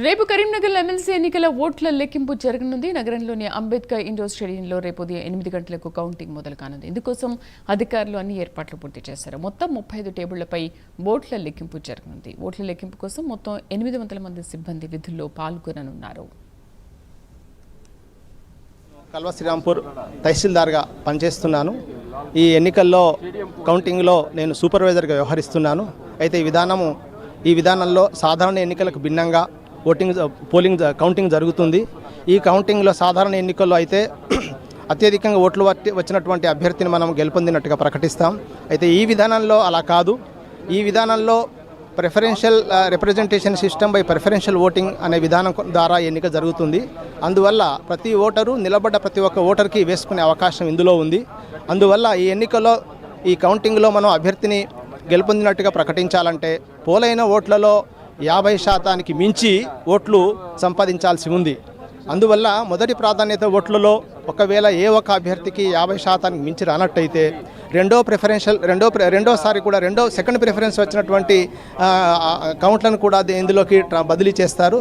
రేపు కరీంనగర్ ఎమ్మెల్సీ ఎన్నికల ఓట్ల లెక్కింపు జరగనుంది. నగరంలోని అంబేద్కర్ ఇండోర్ స్టేడియంలో రేపు ఉదయం 8 గంటలకు కౌంటింగ్ మొదలు కానుంది. ఇందుకోసం అధికారులు అన్ని ఏర్పాట్లు పూర్తి చేశారు. మొత్తం 35 టేబుళ్లపై ఓట్ల లెక్కింపు జరగనుంది. ఓట్ల లెక్కింపు కోసం మొత్తం 800 మంది సిబ్బంది విధుల్లో పాల్గొననున్నారు. కల్వ శ్రీరాంపూర్ తహసీల్దార్గా పనిచేస్తున్నాను. ఈ ఎన్నికల్లో కౌంటింగ్లో నేను సూపర్వైజర్గా వ్యవహరిస్తున్నాను. అయితే ఈ విధానంలో సాధారణ ఎన్నికలకు భిన్నంగా కౌంటింగ్ జరుగుతుంది. ఈ కౌంటింగ్లో సాధారణ ఎన్నికల్లో అయితే అత్యధికంగా ఓట్లు వచ్చినటువంటి అభ్యర్థిని మనం గెలుపొందినట్టుగా ప్రకటిస్తాం. అయితే ఈ విధానంలో అలా కాదు. ఈ విధానంలో preferential representation system by preferential voting అనే విధానం ద్వారా ఎన్నిక జరుగుతుంది. అందువల్ల ప్రతి ఓటరు నిలబడ్డ ప్రతి ఒక్క ఓటర్కి వేసుకునే అవకాశం ఇందులో ఉంది. అందువల్ల ఈ కౌంటింగ్లో మనం అభ్యర్థిని గెలుపొందినట్టుగా ప్రకటించాలంటే పోలైన ఓట్లలో 50% మించి ఓట్లు సంపాదించాల్సి ఉంది. అందువల్ల మొదటి ప్రాధాన్యత ఓట్లలో ఒకవేళ ఏ ఒక్క అభ్యర్థికి 50% మించి రానట్టయితే సెకండ్ ప్రిఫరెన్స్ వచ్చినటువంటి కౌంట్లను కూడా ఇందులోకి బదిలీ చేస్తారు.